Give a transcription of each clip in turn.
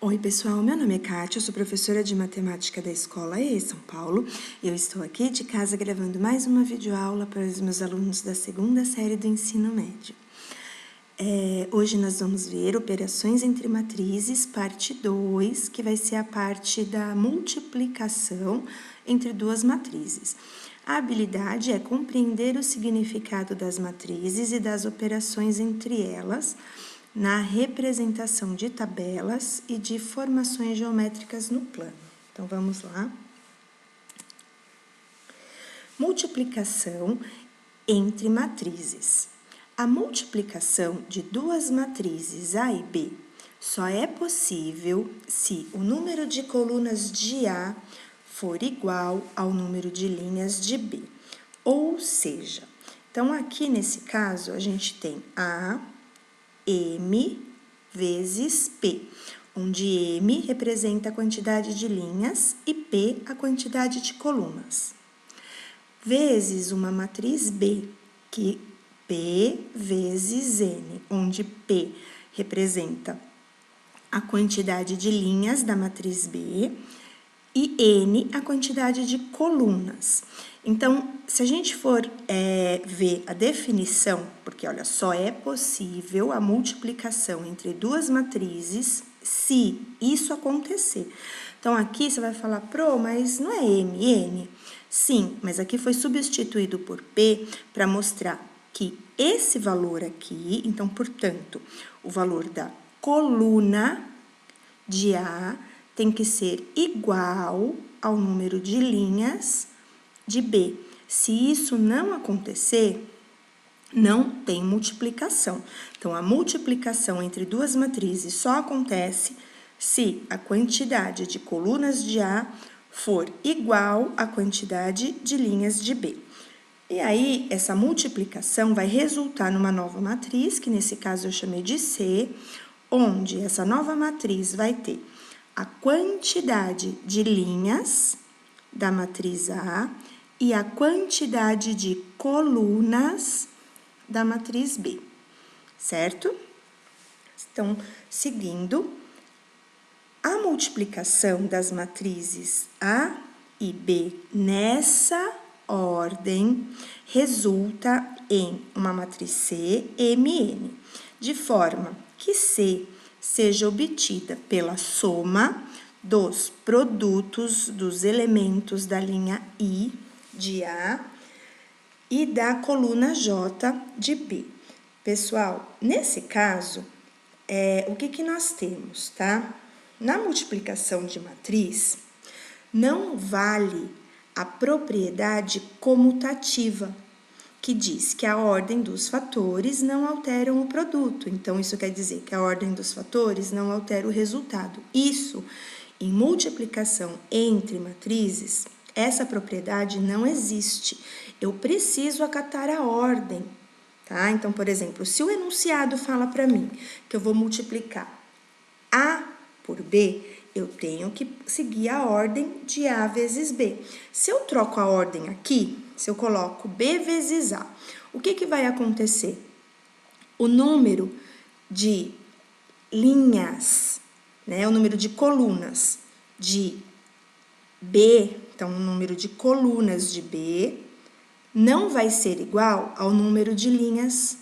Oi pessoal, meu nome é Kátia, eu sou professora de matemática da Escola EE São Paulo e eu estou aqui de casa gravando mais uma videoaula para os meus alunos da segunda série do ensino médio. Hoje nós vamos ver operações entre matrizes, parte 2, que vai ser a parte da multiplicação entre duas matrizes. A habilidade é compreender o significado das matrizes e das operações entre elas, na representação de tabelas e de formações geométricas no plano. Então, vamos lá. Multiplicação entre matrizes. A multiplicação de duas matrizes A e B só é possível se o número de colunas de A for igual ao número de linhas de B. Ou seja, então aqui nesse caso a gente tem A, M vezes P, onde M representa a quantidade de linhas e P a quantidade de colunas, vezes uma matriz B, que P vezes N, onde P representa a quantidade de linhas da matriz B e N a quantidade de colunas. Então, se a gente for ver a definição, porque olha, só é possível a multiplicação entre duas matrizes se isso acontecer. Então, aqui você vai falar, mas não é M, N? Sim, mas aqui foi substituído por P para mostrar que esse valor aqui, então, portanto, o valor da coluna de A tem que ser igual ao número de linhas de B. Se isso não acontecer, não tem multiplicação. Então, a multiplicação entre duas matrizes só acontece se a quantidade de colunas de A for igual à quantidade de linhas de B. E aí, essa multiplicação vai resultar numa nova matriz, que nesse caso eu chamei de C, onde essa nova matriz vai ter a quantidade de linhas da matriz A e a quantidade de colunas da matriz B, certo? Então, seguindo, a multiplicação das matrizes A e B nessa ordem resulta em uma matriz C, MN, de forma que C seja obtida pela soma dos produtos dos elementos da linha I de A e da coluna J de B. Pessoal, nesse caso, o que nós temos, tá? Na multiplicação de matriz, não vale a propriedade comutativa, que diz que a ordem dos fatores não alteram o produto. Então, isso quer dizer que a ordem dos fatores não altera o resultado. Isso, em multiplicação entre matrizes, essa propriedade não existe. Eu preciso acatar a ordem, tá? Então, por exemplo, se o enunciado fala para mim que eu vou multiplicar A por B, eu tenho que seguir a ordem de A vezes B. Se eu troco a ordem aqui, se eu coloco B vezes A, o que vai acontecer? O número de linhas, né, o número de colunas de B, então o número de colunas de B, não vai ser igual ao número de linhas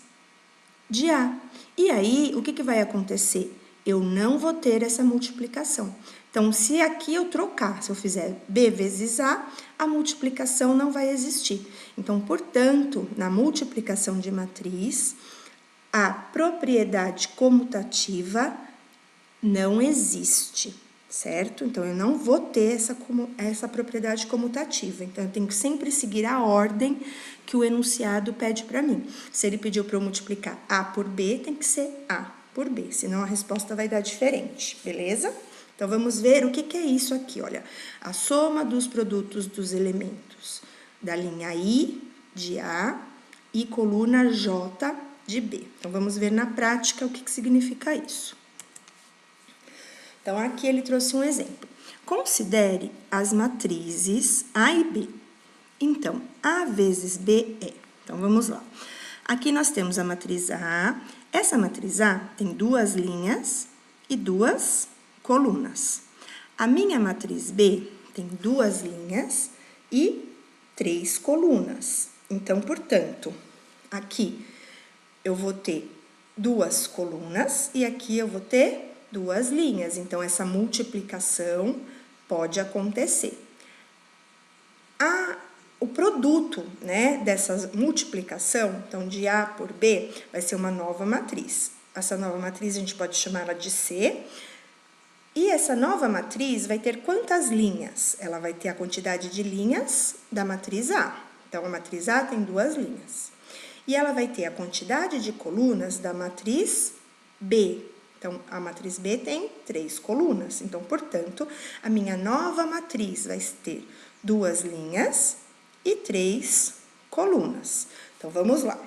de A. E aí, o que vai acontecer? Eu não vou ter essa multiplicação. Então, se aqui eu trocar, se eu fizer B vezes A, a multiplicação não vai existir. Então, portanto, na multiplicação de matriz, a propriedade comutativa não existe, certo? Então, eu não vou ter essa propriedade comutativa. Então, eu tenho que sempre seguir a ordem que o enunciado pede para mim. Se ele pediu para eu multiplicar A por B, tem que ser A por B, senão a resposta vai dar diferente, beleza? Então, vamos ver o que é isso aqui, olha. A soma dos produtos dos elementos da linha I de A e coluna J de B. Então, vamos ver na prática o que significa isso. Então, aqui ele trouxe um exemplo. Considere as matrizes A e B. Então, A vezes B é. Então, vamos lá. Aqui nós temos a matriz A. Essa matriz A tem duas linhas e duas colunas. A minha matriz B tem 2 linhas e 3 colunas. Então, portanto, aqui eu vou ter 2 colunas e aqui eu vou ter 2 linhas. Então, essa multiplicação pode acontecer. O produto, né, dessa multiplicação, então, de A por B, vai ser uma nova matriz. Essa nova matriz a gente pode chamar ela de C. E essa nova matriz vai ter quantas linhas? Ela vai ter a quantidade de linhas da matriz A. Então, a matriz A tem 2 linhas. E ela vai ter a quantidade de colunas da matriz B. Então, a matriz B tem 3 colunas. Então, portanto, a minha nova matriz vai ter 2 linhas e 3 colunas. Então, vamos lá.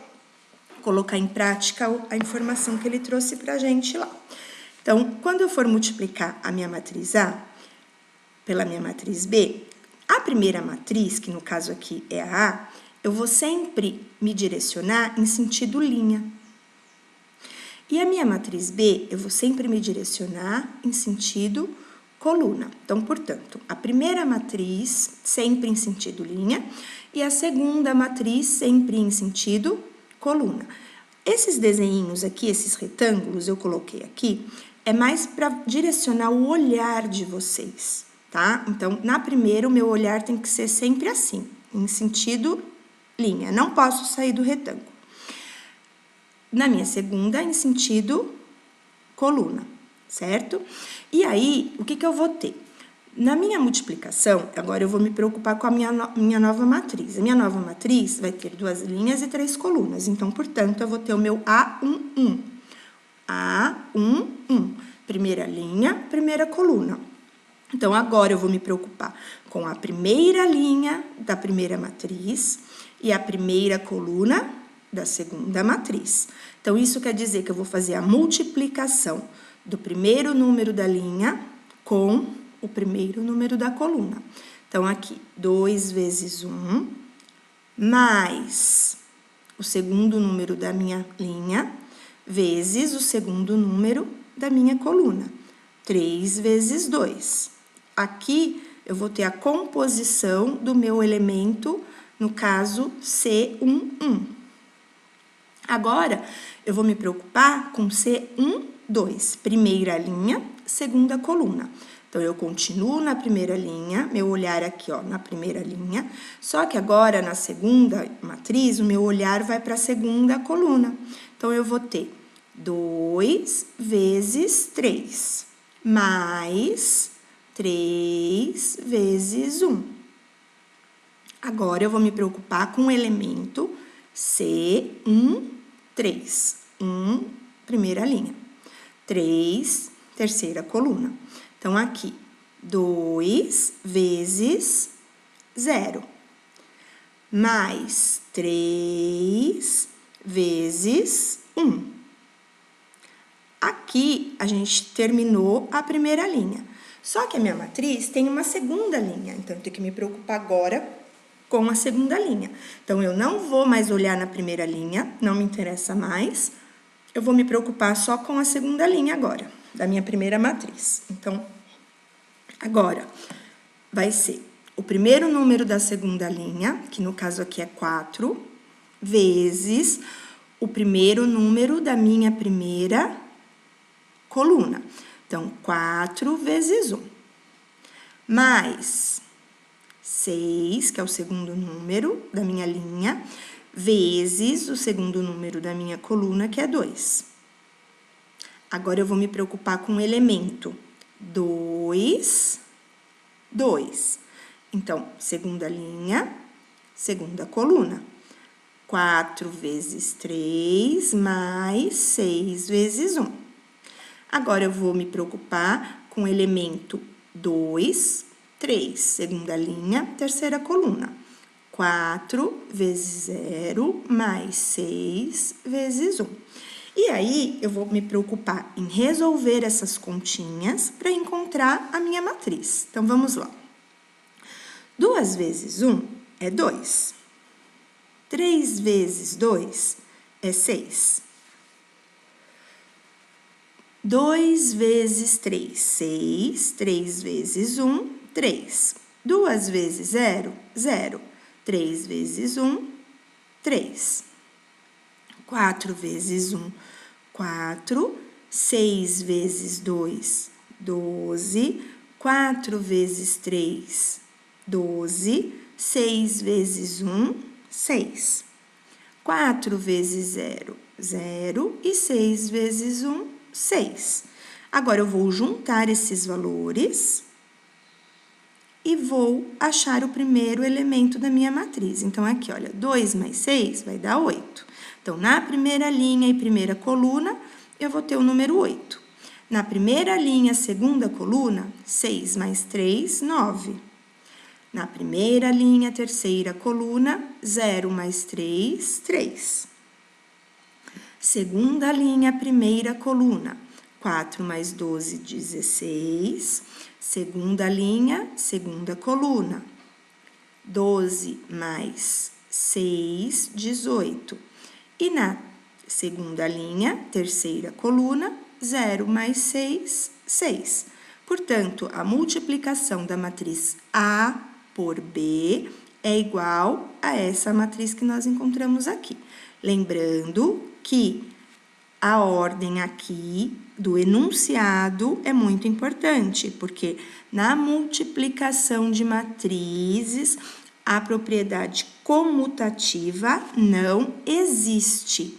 Colocar em prática a informação que ele trouxe para a gente lá. Então, quando eu for multiplicar a minha matriz A pela minha matriz B, a primeira matriz, que no caso aqui é a A, eu vou sempre me direcionar em sentido linha. E a minha matriz B, eu vou sempre me direcionar em sentido coluna. Então, portanto, a primeira matriz sempre em sentido linha e a segunda matriz sempre em sentido coluna. Esses desenhinhos aqui, esses retângulos, eu coloquei aqui, é mais para direcionar o olhar de vocês, tá? Então, na primeira, o meu olhar tem que ser sempre assim, em sentido linha. Não posso sair do retângulo. Na minha segunda, em sentido coluna, certo? E aí, o que eu vou ter? Na minha multiplicação, agora eu vou me preocupar com a minha nova matriz. A minha nova matriz vai ter 2 linhas e 3 colunas. Então, portanto, eu vou ter o meu A11. A11. Primeira linha, primeira coluna. Então, agora eu vou me preocupar com a primeira linha da primeira matriz e a primeira coluna da segunda matriz. Então, isso quer dizer que eu vou fazer a multiplicação do primeiro número da linha com o primeiro número da coluna. Então, aqui, 2 vezes 1, mais o segundo número da minha linha, vezes o segundo número da minha coluna. 3 vezes 2. Aqui, eu vou ter a composição do meu elemento, no caso, C11. Agora, eu vou me preocupar com C12, primeira linha, segunda coluna. Então, eu continuo na primeira linha, meu olhar aqui, ó, na primeira linha, só que agora, na segunda matriz, o meu olhar vai para a segunda coluna. Então, eu vou ter 2 vezes 3, mais 3 vezes 1. Agora, eu vou me preocupar com o elemento C13. 1, primeira linha. 3, terceira coluna. Então, aqui, 2 vezes 0, mais 3 vezes 1. Aqui, a gente terminou a primeira linha. Só que a minha matriz tem uma segunda linha, então eu tenho que me preocupar agora com a segunda linha. Então, eu não vou mais olhar na primeira linha, não me interessa mais. Eu vou me preocupar só com a segunda linha agora, da minha primeira matriz. Então, agora, vai ser o primeiro número da segunda linha, que no caso aqui é 4, vezes o primeiro número da minha primeira coluna. Então, 4 vezes 1, mais 6, que é o segundo número da minha linha, vezes o segundo número da minha coluna, que é 2. Agora, eu vou me preocupar com o elemento 2, 2. Então, segunda linha, segunda coluna. 4 vezes 3, mais 6 vezes 1. Agora, eu vou me preocupar com o elemento 2, 3, segunda linha, terceira coluna. 4 vezes 0, mais 6 vezes 1. E aí, eu vou me preocupar em resolver essas continhas para encontrar a minha matriz. Então, vamos lá. 2 vezes 1 é 2. 3 vezes 2 é 6. 2 vezes 3, 6. 3 vezes 1, 3. 2 vezes 0, 0. 3 vezes 1, 3. 4 vezes 1, 4. 6 vezes 2, 12. 4 vezes 3, 12. 6 vezes 1, 6. 4 vezes 0, 0. E 6 vezes 1, 6. Agora, eu vou juntar esses valores e vou achar o primeiro elemento da minha matriz. Então, aqui, olha, 2 mais 6 vai dar 8. Então, na primeira linha e primeira coluna, eu vou ter o número 8. Na primeira linha, segunda coluna, 6 mais 3, 9. Na primeira linha, terceira coluna, 0 mais 3, 3. Segunda linha, primeira coluna, 4 mais 12, 16. Segunda linha, segunda coluna, 12 mais 6, 18. E na segunda linha, terceira coluna, 0 mais 6, 6. Portanto, a multiplicação da matriz A por B é igual a essa matriz que nós encontramos aqui. Lembrando que a ordem aqui do enunciado é muito importante, porque na multiplicação de matrizes, a propriedade comutativa não existe,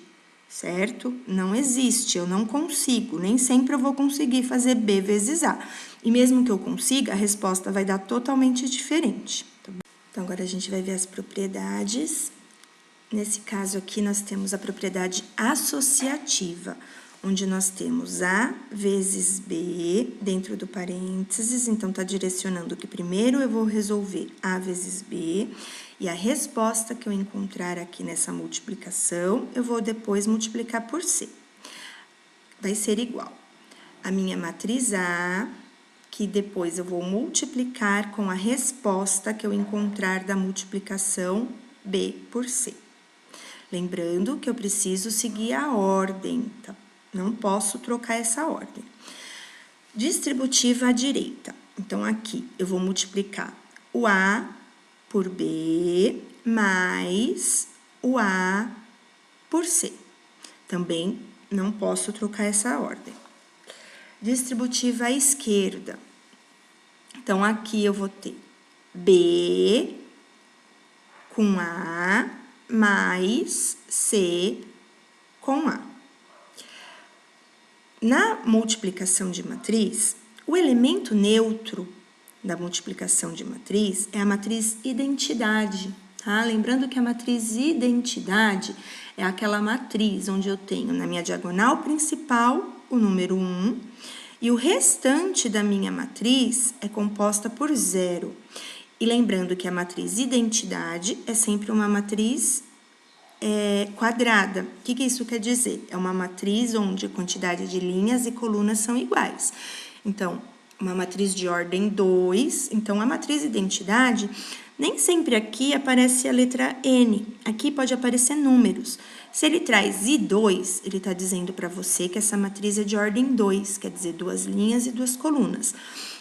certo? Não existe, eu não consigo, nem sempre eu vou conseguir fazer B vezes A. E mesmo que eu consiga, a resposta vai dar totalmente diferente. Tá bom? Então, agora a gente vai ver as propriedades. Nesse caso aqui, nós temos a propriedade associativa, onde nós temos A vezes B dentro do parênteses. Então, tá direcionando que primeiro eu vou resolver A vezes B, e a resposta que eu encontrar aqui nessa multiplicação, eu vou depois multiplicar por C. Vai ser igual a minha matriz A, que depois eu vou multiplicar com a resposta que eu encontrar da multiplicação B por C. Lembrando que eu preciso seguir a ordem, tá? Não posso trocar essa ordem. Distributiva à direita. Então, aqui eu vou multiplicar o A por B mais o A por C. Também não posso trocar essa ordem. Distributiva à esquerda. Então, aqui eu vou ter B com A mais C com A. Na multiplicação de matriz, o elemento neutro da multiplicação de matriz é a matriz identidade, tá? Lembrando que a matriz identidade é aquela matriz onde eu tenho na minha diagonal principal o número 1 e o restante da minha matriz é composta por 0. E lembrando que a matriz identidade é sempre uma matriz quadrada. O que isso quer dizer? É uma matriz onde a quantidade de linhas e colunas são iguais. Então, uma matriz de ordem 2. Então, a matriz identidade, nem sempre aqui aparece a letra N. Aqui pode aparecer números. Se ele traz I2, ele está dizendo para você que essa matriz é de ordem 2, quer dizer, 2 linhas e 2 colunas.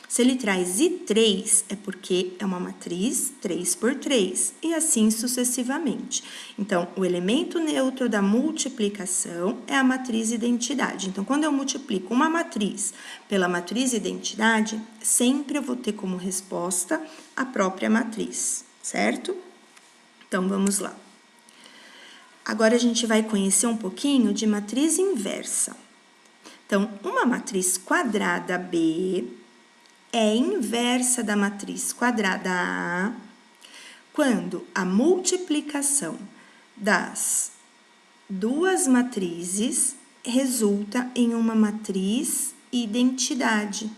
Se ele traz I3, é porque é uma matriz 3 por 3, e assim sucessivamente. Então, o elemento neutro da multiplicação é a matriz identidade. Então, quando eu multiplico uma matriz pela matriz identidade, sempre eu vou ter como resposta a própria matriz, certo? Então, vamos lá. Agora, a gente vai conhecer um pouquinho de matriz inversa. Então, uma matriz quadrada B é inversa da matriz quadrada A quando a multiplicação das duas matrizes resulta em uma matriz identidade,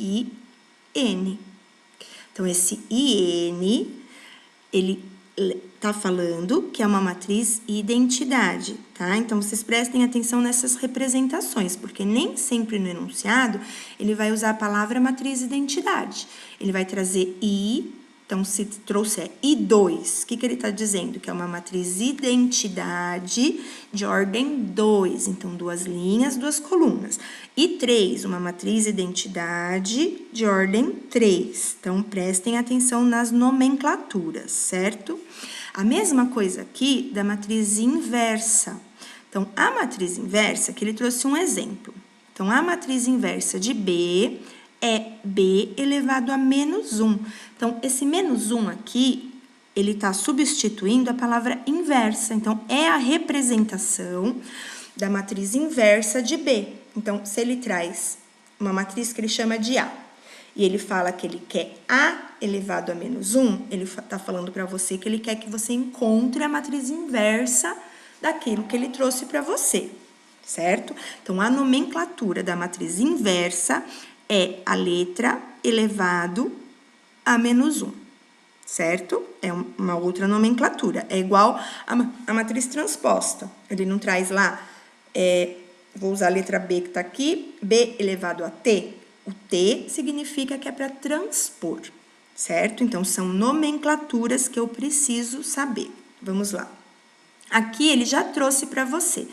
IN. Então, esse IN, ele está falando que é uma matriz identidade, tá? Então, vocês prestem atenção nessas representações, porque nem sempre no enunciado ele vai usar a palavra matriz identidade. Ele vai trazer I Então, se trouxer I2, o que ele está dizendo? Que é uma matriz identidade de ordem 2. Então, 2 linhas, 2 colunas. I3, uma matriz identidade de ordem 3. Então, prestem atenção nas nomenclaturas, certo? A mesma coisa aqui da matriz inversa. Então, a matriz inversa, que ele trouxe um exemplo. Então, a matriz inversa de B é B elevado a menos 1. Então, esse menos 1 aqui, ele está substituindo a palavra inversa. Então, é a representação da matriz inversa de B. Então, se ele traz uma matriz que ele chama de A, e ele fala que ele quer A elevado a menos 1, ele está falando para você que ele quer que você encontre a matriz inversa daquilo que ele trouxe para você, certo? Então, a nomenclatura da matriz inversa é a letra elevado a menos 1, certo? É uma outra nomenclatura. É igual a matriz transposta. Ele não traz lá, vou usar a letra B que está aqui, B elevado a T. O T significa que é para transpor, certo? Então, são nomenclaturas que eu preciso saber. Vamos lá. Aqui ele já trouxe para você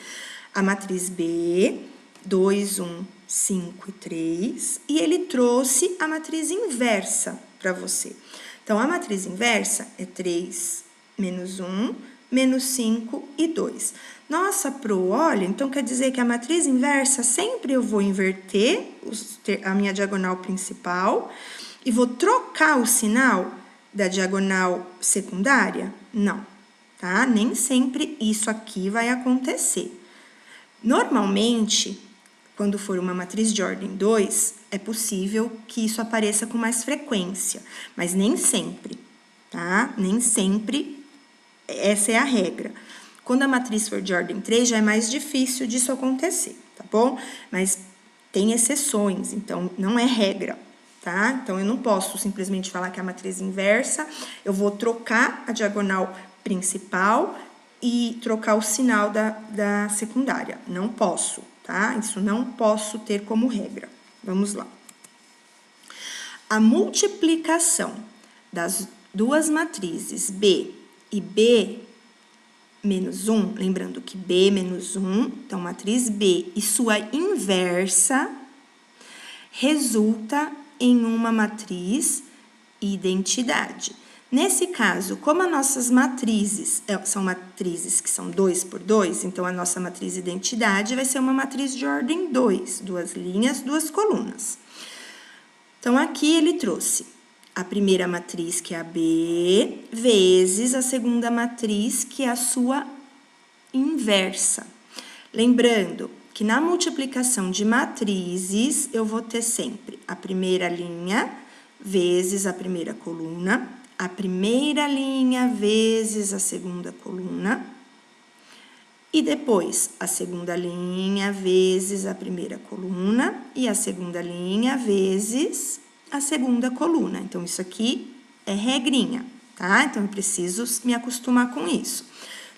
a matriz B, 2, 1, 5 e 3, e ele trouxe a matriz inversa para você. Então, a matriz inversa é 3, menos 1, menos 5 e 2. Nossa, Pro, olha, então quer dizer que a matriz inversa sempre eu vou inverter a minha diagonal principal e vou trocar o sinal da diagonal secundária? Não, tá? Nem sempre isso aqui vai acontecer. Normalmente, quando for uma matriz de ordem 2, é possível que isso apareça com mais frequência, mas nem sempre, tá? Nem sempre essa é a regra. Quando a matriz for de ordem 3, já é mais difícil disso acontecer, tá bom? Mas tem exceções, então não é regra, tá? Então, eu não posso simplesmente falar que é a matriz inversa, eu vou trocar a diagonal principal e trocar o sinal da secundária. Não posso, tá? Isso não posso ter como regra. Vamos lá. A multiplicação das duas matrizes B e B menos 1, lembrando que B menos 1, então, matriz B e sua inversa, resulta em uma matriz identidade. Nesse caso, como as nossas matrizes são matrizes que são 2 por 2, então a nossa matriz identidade vai ser uma matriz de ordem 2, 2 linhas, 2 colunas. Então, aqui ele trouxe a primeira matriz, que é a B, vezes a segunda matriz, que é a sua inversa. Lembrando que na multiplicação de matrizes, eu vou ter sempre a primeira linha vezes a primeira coluna, a primeira linha vezes a segunda coluna, e depois a segunda linha vezes a primeira coluna, e a segunda linha vezes a segunda coluna. Então, isso aqui é regrinha, tá? Então, eu preciso me acostumar com isso.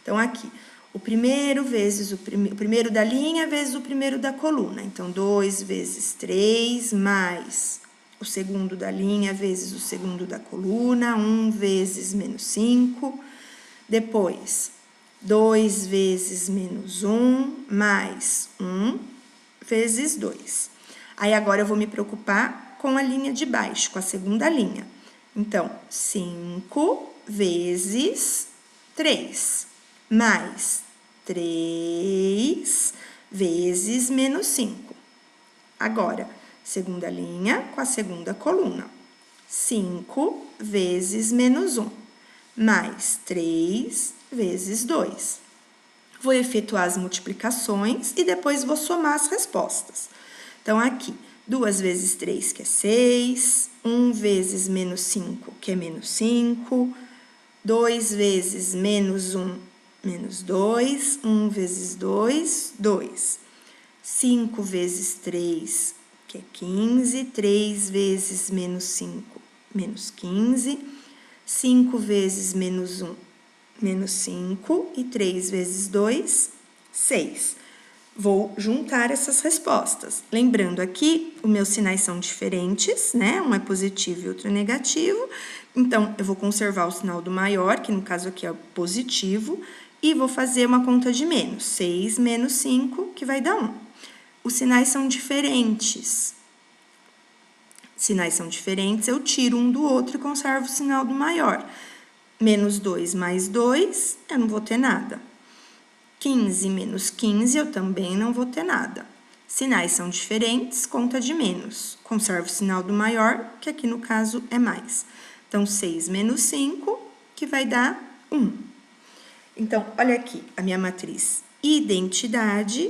Então, aqui, o primeiro vezes o primeiro da linha vezes o primeiro da coluna. Então, 2 vezes 3 mais o segundo da linha vezes o segundo da coluna, 1 vezes menos 5. Depois, 2 vezes menos 1 mais 1 vezes 2. Aí, agora eu vou me preocupar com a linha de baixo, com a segunda linha. Então, 5 vezes 3 mais 3 vezes menos 5. Agora, segunda linha com a segunda coluna. 5 vezes menos 1, mais 3 vezes 2. Vou efetuar as multiplicações e depois vou somar as respostas. Então, aqui, 2 vezes 3, que é 6, 1 vezes menos 5, que é menos 5, 2 vezes menos 1, menos 2, 1 vezes 2, 2. 5 vezes 3, que é 15, 3 vezes menos 5, menos 15, 5 vezes menos 1, menos 5, e 3 vezes 2, 6. Vou juntar essas respostas. Lembrando aqui, os meus sinais são diferentes, né? Um é positivo e outro é negativo. Então, eu vou conservar o sinal do maior, que no caso aqui é o positivo, e vou fazer uma conta de menos. 6 menos 5, que vai dar 1. Os sinais são diferentes. Sinais são diferentes, eu tiro um do outro e conservo o sinal do maior. Menos 2 mais 2, eu não vou ter nada. 15 menos 15, eu também não vou ter nada. Sinais são diferentes, conta de menos. Conservo o sinal do maior, que aqui no caso é mais. Então, 6 menos 5, que vai dar 1. Então, olha aqui, a minha matriz identidade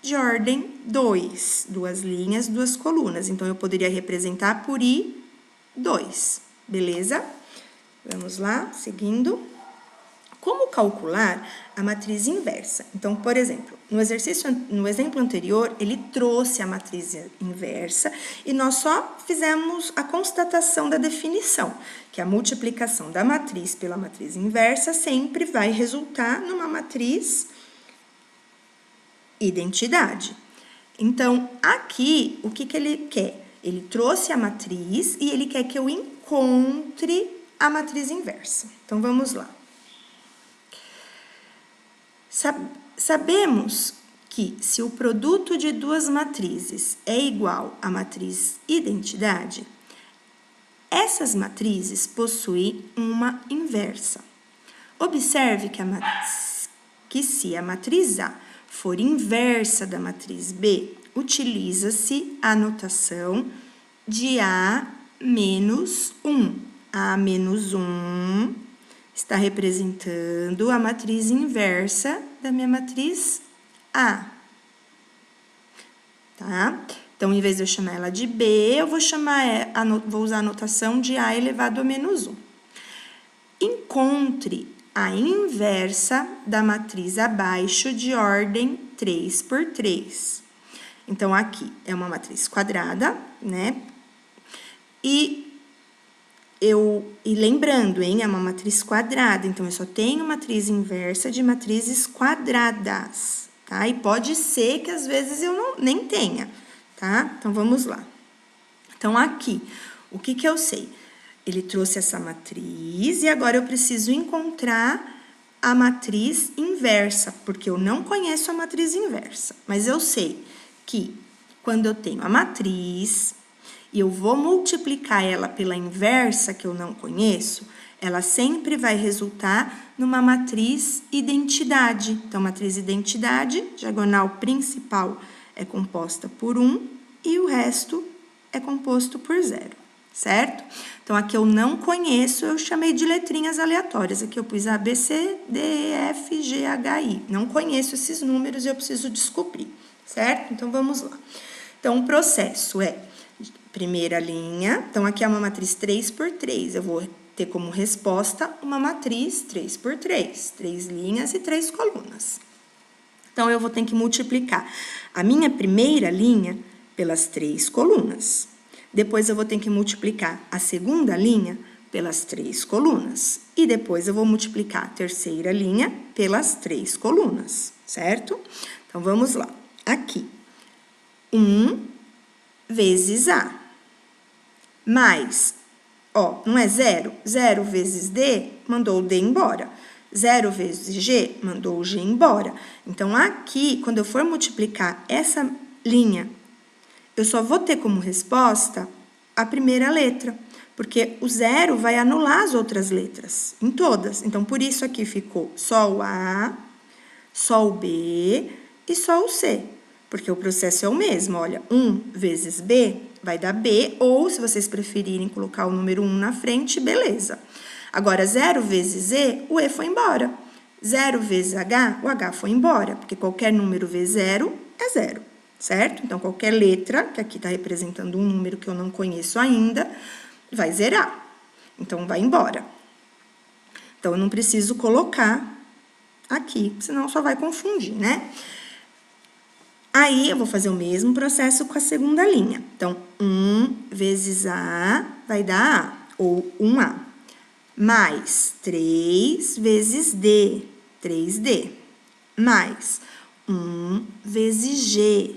de ordem 2. 2 linhas, 2 colunas. Então, eu poderia representar por I2, beleza? Vamos lá, seguindo. Como calcular a matriz inversa? Então, por exemplo, no exemplo anterior, ele trouxe a matriz inversa e nós só fizemos a constatação da definição, que a multiplicação da matriz pela matriz inversa sempre vai resultar numa matriz identidade. Então, aqui, o que ele quer? Ele trouxe a matriz e ele quer que eu encontre a matriz inversa. Então, vamos lá. Sabemos que se o produto de duas matrizes é igual à matriz identidade, essas matrizes possuem uma inversa. Observe que se a matriz A for inversa da matriz B, utiliza-se a notação de A menos 1. A menos 1 está representando a matriz inversa da minha matriz A. Tá? Então, em vez de eu chamar ela de B, eu vou usar a notação de A elevado a menos 1. Encontre a inversa da matriz abaixo de ordem 3 por 3. Então, aqui é uma matriz quadrada, né? E lembrando, hein, é uma matriz quadrada, então eu só tenho matriz inversa de matrizes quadradas, tá? E pode ser que às vezes eu nem tenha, tá? Então, vamos lá. Então, aqui, o que eu sei? Ele trouxe essa matriz e agora eu preciso encontrar a matriz inversa, porque eu não conheço a matriz inversa, mas eu sei que quando eu tenho a matriz e eu vou multiplicar ela pela inversa, que eu não conheço, ela sempre vai resultar numa matriz identidade. Então, matriz identidade, diagonal principal é composta por 1 e o resto é composto por 0, certo? Então, aqui eu não conheço, eu chamei de letrinhas aleatórias. Aqui eu pus A, B, C, D, E, F, G, H, I. Não conheço esses números e eu preciso descobrir, certo? Então, vamos lá. Então, o processo é primeira linha, então aqui é uma matriz 3 por 3, eu vou ter como resposta uma matriz 3 por 3, 3 linhas e 3 colunas. Então, eu vou ter que multiplicar a minha primeira linha pelas 3 colunas. Depois, eu vou ter que multiplicar a segunda linha pelas 3 colunas. E depois, eu vou multiplicar a terceira linha pelas 3 colunas, certo? Então, vamos lá. Aqui, 1 vezes A. Mais, ó, não é 0? 0 vezes D, mandou o D embora. 0 vezes G, mandou o G embora. Então, aqui, quando eu for multiplicar essa linha, eu só vou ter como resposta a primeira letra, porque o 0 vai anular as outras letras, em todas. Então, por isso aqui ficou só o A, só o B e só o C, porque o processo é o mesmo. Olha, 1 vezes B vai dar B, ou se vocês preferirem colocar o número 1 na frente, beleza. Agora, 0 vezes E, o E foi embora. 0 vezes H, o H foi embora, porque qualquer número vezes 0 é 0, certo? Então, qualquer letra, que aqui está representando um número que eu não conheço ainda, vai zerar. Então, vai embora. Então, eu não preciso colocar aqui, senão só vai confundir, né? Aí, eu vou fazer o mesmo processo com a segunda linha. Então, 1 vezes A vai dar A, ou 1A. Mais 3 vezes D, 3D. Mais 1 vezes G,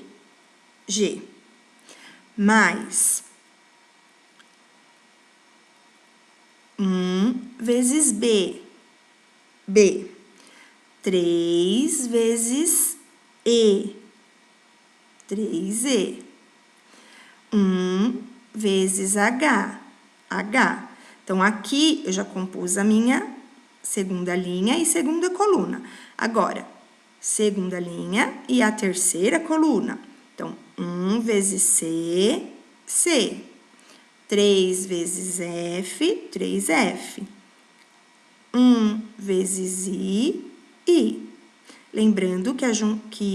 G, mais 1 vezes B, B, 3 vezes E, 3E, 1 vezes H, H. Então, aqui eu já compus a minha segunda linha e segunda coluna. Agora, segunda linha e a terceira coluna. Então, 1 vezes C, C. 3 vezes F, 3F. 1 vezes I, I. Lembrando que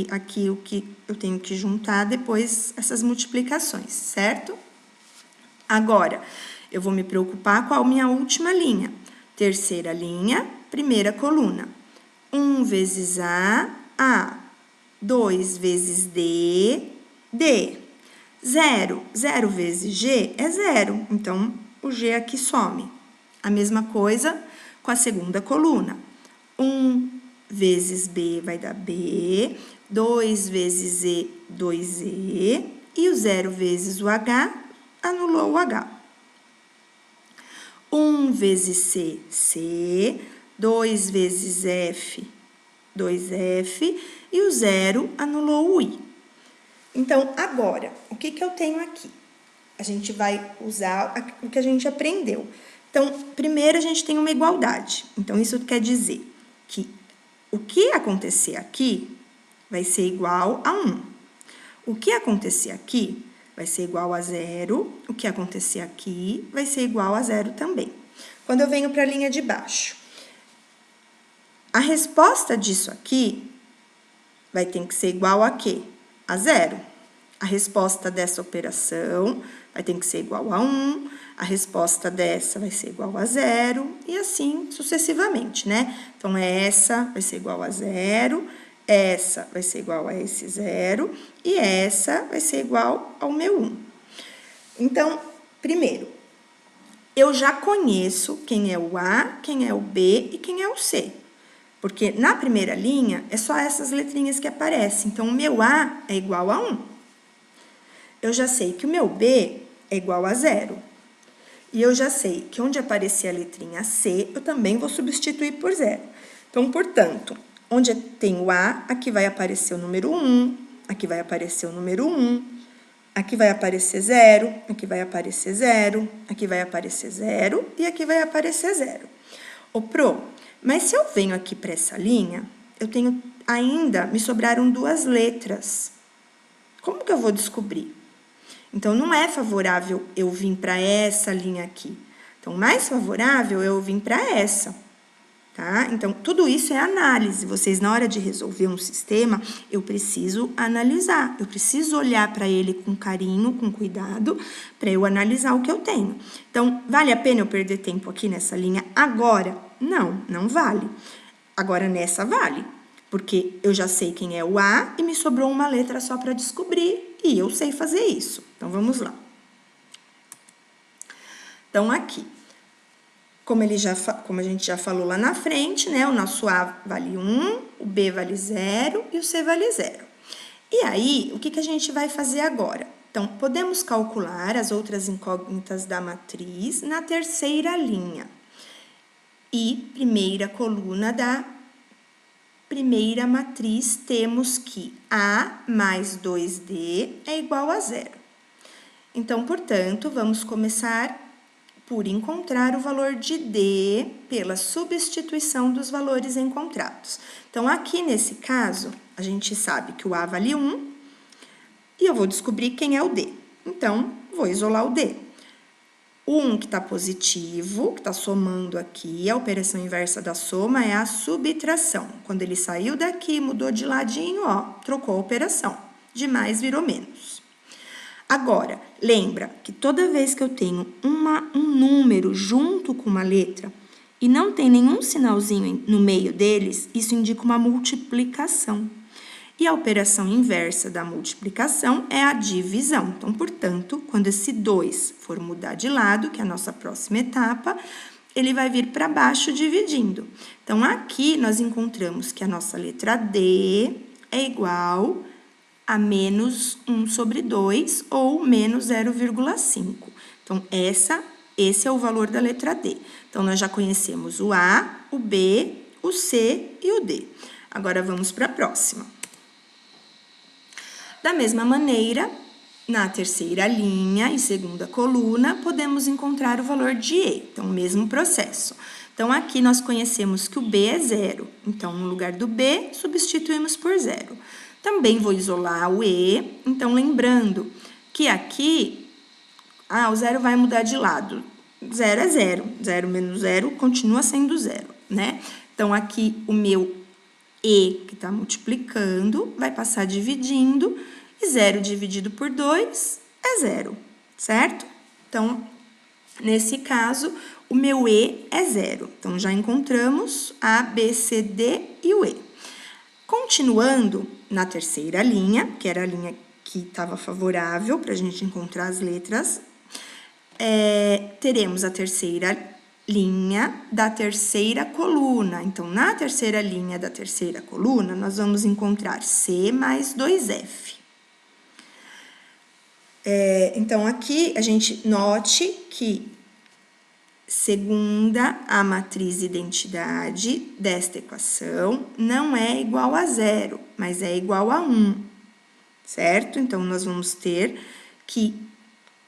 aqui o que eu tenho que juntar depois essas multiplicações, certo? Agora, eu vou me preocupar com a minha última linha. Terceira linha, primeira coluna. 1 vezes A, A. 2 vezes D, D. 0, 0 vezes G é 0, então o G aqui some. A mesma coisa com a segunda coluna. 1 vezes B vai dar B, 2 vezes E, 2E, e o 0 vezes o H, anulou o H. 1 vezes C, C, 2 vezes F, 2F, e o 0 anulou o I. Então, agora, o que eu tenho aqui? A gente vai usar o que a gente aprendeu. Então, primeiro a gente tem uma igualdade. Então, isso quer dizer que o que acontecer aqui vai ser igual a 1. O que acontecer aqui vai ser igual a 0. O que acontecer aqui vai ser igual a 0 também. Quando eu venho para a linha de baixo, a resposta disso aqui vai ter que ser igual a quê? A 0. A resposta dessa operação vai ter que ser igual a 1, a resposta dessa vai ser igual a 0, e assim sucessivamente, né? Então, essa vai ser igual a 0, essa vai ser igual a esse 0, e essa vai ser igual ao meu 1. Então, primeiro, eu já conheço quem é o A, quem é o B e quem é o C. Porque na primeira linha, é só essas letrinhas que aparecem. Então, o meu A é igual a 1. Eu já sei que o meu B é igual a 0. E eu já sei que onde aparecer a letrinha C, eu também vou substituir por 0. Então, portanto, onde tem o A, aqui vai aparecer o número 1, aqui vai aparecer o número 1, aqui vai aparecer 0, aqui vai aparecer 0, aqui vai aparecer 0 e aqui vai aparecer 0. Ô, Pro, mas se eu venho aqui para essa linha, eu tenho ainda, me sobraram 2 letras. Como que eu vou descobrir? Então, não é favorável eu vir para essa linha aqui. Então, mais favorável eu vir para essa, tá? Então, tudo isso é análise. Vocês, na hora de resolver um sistema, eu preciso analisar. Eu preciso olhar para ele com carinho, com cuidado, para eu analisar o que eu tenho. Então, vale a pena eu perder tempo aqui nessa linha agora? Não, não vale. Agora, nessa vale. Porque eu já sei quem é o A e me sobrou uma letra só para descobrir e eu sei fazer isso. Então, vamos lá. Então, aqui, como a gente já falou lá na frente, né? O nosso A vale 1, o B vale 0 e o C vale 0. E aí, o que a gente vai fazer agora? Então, podemos calcular as outras incógnitas da matriz na terceira linha e primeira coluna da primeira matriz, temos que A mais 2D é igual a 0. Então, portanto, vamos começar por encontrar o valor de D pela substituição dos valores encontrados. Então, aqui nesse caso, a gente sabe que o A vale 1 e eu vou descobrir quem é o D. Então, vou isolar o D. O 1 que está positivo, que está somando aqui, a operação inversa da soma é a subtração. Quando ele saiu daqui, mudou de ladinho, ó, trocou a operação. De mais virou menos. Agora, lembra que toda vez que eu tenho um número junto com uma letra e não tem nenhum sinalzinho no meio deles, isso indica uma multiplicação. E a operação inversa da multiplicação é a divisão. Então, portanto, quando esse 2 for mudar de lado, que é a nossa próxima etapa, ele vai vir para baixo dividindo. Então, aqui nós encontramos que a nossa letra D é igual a menos 1 sobre 2 ou menos 0,5. Então, esse é o valor da letra D. Então, nós já conhecemos o A, o B, o C e o D. Agora, vamos para a próxima. Da mesma maneira, na terceira linha e segunda coluna, podemos encontrar o valor de E. Então, mesmo processo. Então, aqui nós conhecemos que o B é 0. Então, no lugar do B, substituímos por 0. Também vou isolar o E. Então, lembrando que aqui, o 0 vai mudar de lado. 0 é 0. 0 menos 0 continua sendo 0, né? Então, aqui o meu E, que está multiplicando, vai passar dividindo. E 0 dividido por 2 é 0, certo? Então, nesse caso, o meu E é 0. Então, já encontramos A, B, C, D e o E. Continuando na terceira linha, que era a linha que estava favorável para a gente encontrar as letras, teremos a terceira linha da terceira coluna. Então, na terceira linha da terceira coluna, nós vamos encontrar C mais 2F. Então, aqui, a gente note que, segunda a matriz identidade desta equação, não é igual a 0, mas é igual a 1, certo? Então, nós vamos ter que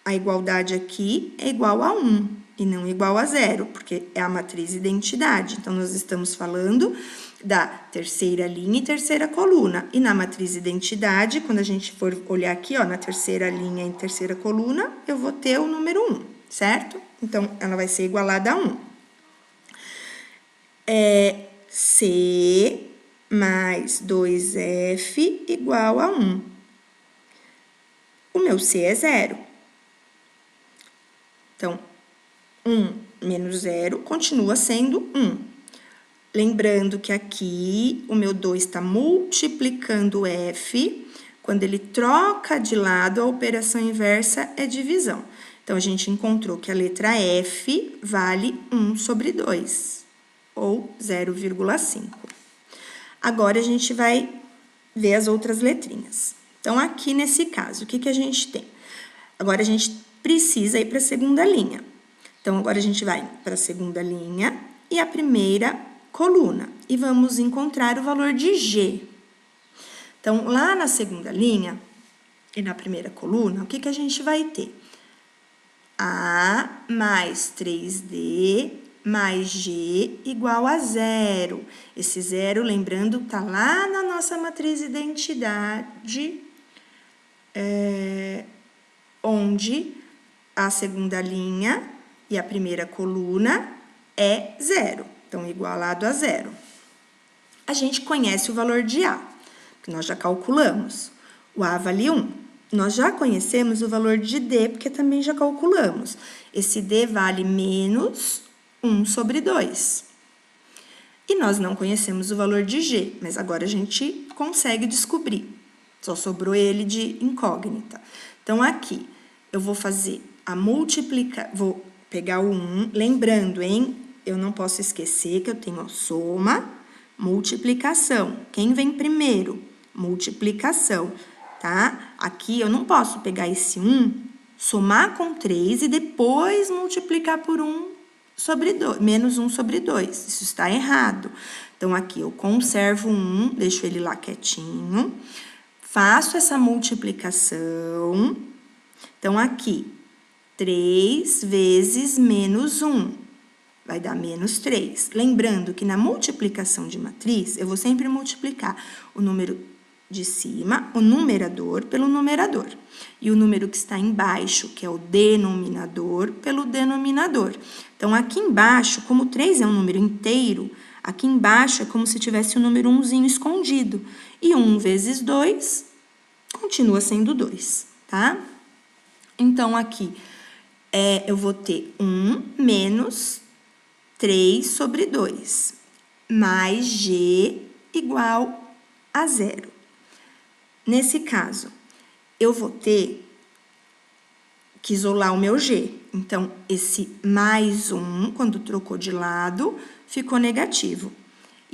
a igualdade aqui é igual a 1 e não igual a 0, porque é a matriz identidade. Então, nós estamos falando da terceira linha e terceira coluna. E na matriz identidade, quando a gente for olhar aqui, ó, na terceira linha e terceira coluna, eu vou ter o número 1, certo? Então, ela vai ser igualada a 1. C mais 2F igual a 1. O meu C é 0. Então, 1 menos 0 continua sendo 1. Lembrando que aqui o meu 2 está multiplicando F. Quando ele troca de lado, a operação inversa é divisão. Então, a gente encontrou que a letra F vale 1 sobre 2, ou 0,5. Agora, a gente vai ver as outras letrinhas. Então, aqui nesse caso, o que a gente tem? Agora, a gente precisa ir para a segunda linha. Então, agora a gente vai para a segunda linha e a primeira coluna. E vamos encontrar o valor de G. Então, lá na segunda linha e na primeira coluna, o que a gente vai ter? A mais 3D mais G igual a 0. Esse 0, lembrando, está lá na nossa matriz identidade, onde a segunda linha e a primeira coluna é 0. Então, igualado a 0. A gente conhece o valor de A, que nós já calculamos. O A vale 1. Nós já conhecemos o valor de D, porque também já calculamos. Esse D vale menos 1 sobre 2. E nós não conhecemos o valor de G, mas agora a gente consegue descobrir. Só sobrou ele de incógnita. Então, aqui, eu vou fazer a vou pegar o 1, lembrando, hein? Eu não posso esquecer que eu tenho a soma, multiplicação. Quem vem primeiro? Multiplicação, tá? Aqui eu não posso pegar esse 1, somar com 3 e depois multiplicar por 1 sobre 2, menos 1 sobre 2. Isso está errado. Então, aqui eu conservo 1, deixo ele lá quietinho, faço essa multiplicação. Então, aqui, 3 vezes menos 1. Vai dar menos 3. Lembrando que na multiplicação de matriz, eu vou sempre multiplicar o número de cima, o numerador, pelo numerador. E o número que está embaixo, que é o denominador, pelo denominador. Então, aqui embaixo, como 3 é um número inteiro, aqui embaixo é como se tivesse o número 1zinho escondido. E 1 vezes 2 continua sendo 2, tá? Então, aqui, eu vou ter 1 menos 3 sobre 2, mais G igual a 0. Nesse caso, eu vou ter que isolar o meu G. Então, esse mais 1, quando trocou de lado, ficou negativo.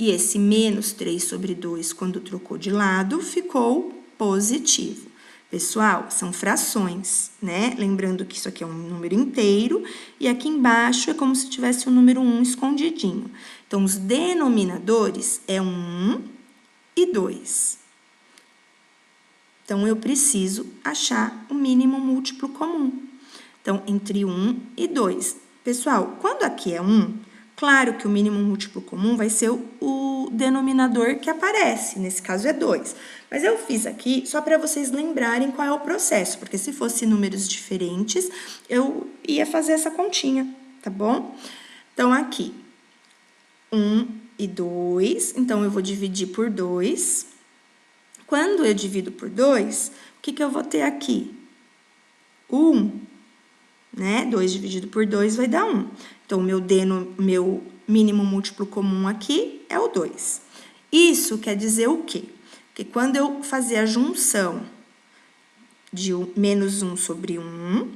E esse menos 3 sobre 2, quando trocou de lado, ficou positivo. Pessoal, são frações, né? Lembrando que isso aqui é um número inteiro e aqui embaixo é como se tivesse o número 1 escondidinho. Então, os denominadores é 1 e 2. Então, eu preciso achar o mínimo múltiplo comum. Então, entre 1 e 2. Pessoal, quando aqui é 1, claro que o mínimo múltiplo comum vai ser o denominador que aparece, nesse caso é 2. Mas eu fiz aqui só para vocês lembrarem qual é o processo, porque se fosse números diferentes, eu ia fazer essa continha, tá bom? Então, aqui, 1 e 2, então eu vou dividir por 2. Quando eu divido por 2, o que eu vou ter aqui? 1, né? 2 dividido por 2 vai dar 1. Então, o meu mínimo múltiplo comum aqui é o 2. Isso quer dizer o quê? Que quando eu fazer a junção de menos 1 sobre 1,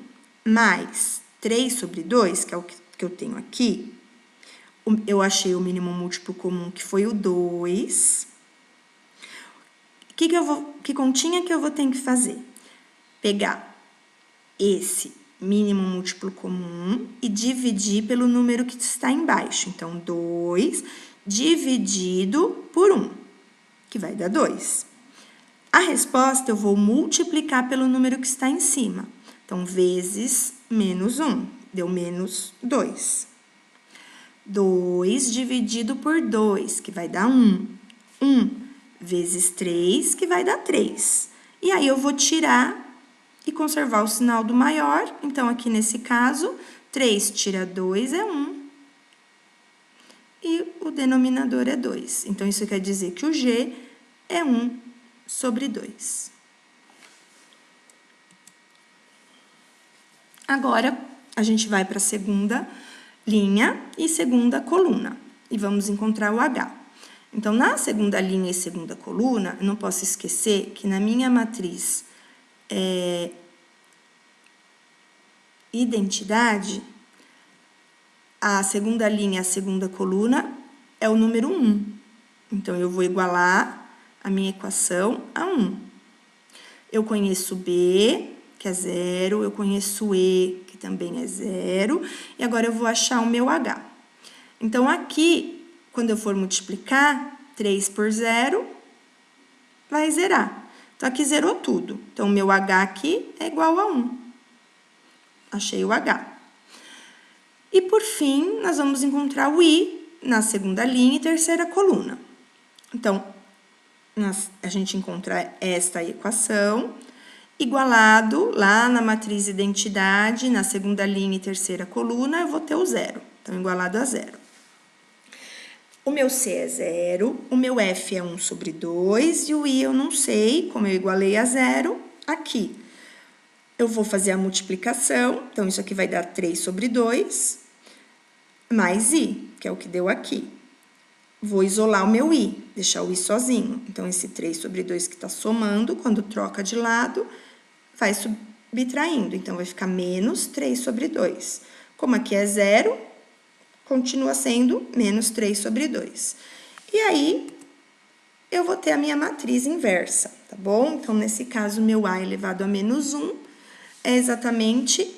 mais 3 sobre 2, que é o que eu tenho aqui, eu achei o mínimo múltiplo comum, que foi o 2. Que continha que eu vou ter que fazer? Pegar esse mínimo múltiplo comum e dividir pelo número que está embaixo. Então, 2 dividido por 1, que vai dar 2. A resposta eu vou multiplicar pelo número que está em cima. Então, vezes menos 1, deu menos 2. 2 dividido por 2, que vai dar 1. 1 vezes 3, que vai dar 3. E aí, eu vou tirar e conservar o sinal do maior. Então, aqui nesse caso, 3 tira 2 é 1. E o denominador é 2. Então, isso quer dizer que o G é 1 sobre 2. Agora, a gente vai para a segunda linha e segunda coluna. E vamos encontrar o H. Então, na segunda linha e segunda coluna, eu não posso esquecer que na minha matriz identidade, a segunda linha e a segunda coluna é o número 1. Então, eu vou igualar a minha equação a 1. Eu conheço B, que é 0, eu conheço E, que também é 0, e agora eu vou achar o meu H. Então, aqui, quando eu for multiplicar, 3 por 0 vai zerar. Então, aqui zerou tudo. Então, o meu H aqui é igual a 1. Achei o H. E, por fim, nós vamos encontrar o I na segunda linha e terceira coluna. Então, a gente encontra esta equação, igualado lá na matriz identidade, na segunda linha e terceira coluna, eu vou ter o 0. Então, igualado a 0. O meu C é 0, o meu F é 1 sobre 2, e o I eu não sei, como eu igualei a 0, aqui. Eu vou fazer a multiplicação, então, isso aqui vai dar 3 sobre 2, mais I, que é o que deu aqui. Vou isolar o meu I, deixar o I sozinho. Então, esse 3 sobre 2 que está somando, quando troca de lado, vai subtraindo. Então, vai ficar menos 3 sobre 2. Como aqui é 0, continua sendo menos 3 sobre 2. E aí, eu vou ter a minha matriz inversa, tá bom? Então, nesse caso, meu A elevado a menos 1 é exatamente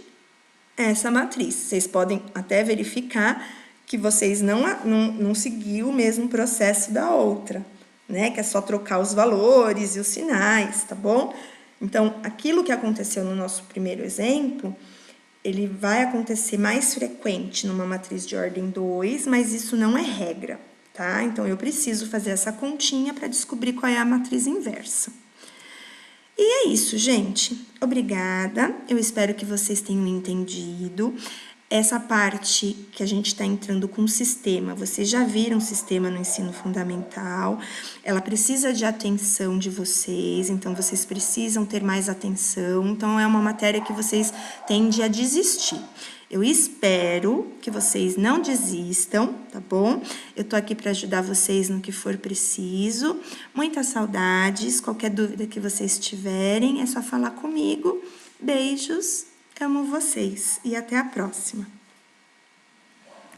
essa matriz. Vocês podem até verificar que vocês não seguiram o mesmo processo da outra, né? Que é só trocar os valores e os sinais, tá bom? Então, aquilo que aconteceu no nosso primeiro exemplo, ele vai acontecer mais frequente numa matriz de ordem 2, mas isso não é regra, tá? Então, eu preciso fazer essa continha para descobrir qual é a matriz inversa. E é isso, gente. Obrigada. Eu espero que vocês tenham entendido. Essa parte que a gente está entrando com o sistema, vocês já viram o sistema no ensino fundamental, ela precisa de atenção de vocês, então vocês precisam ter mais atenção, então é uma matéria que vocês tendem a desistir. Eu espero que vocês não desistam, tá bom? Eu tô aqui para ajudar vocês no que for preciso. Muitas saudades, qualquer dúvida que vocês tiverem, é só falar comigo. Beijos. Amo vocês e até a próxima.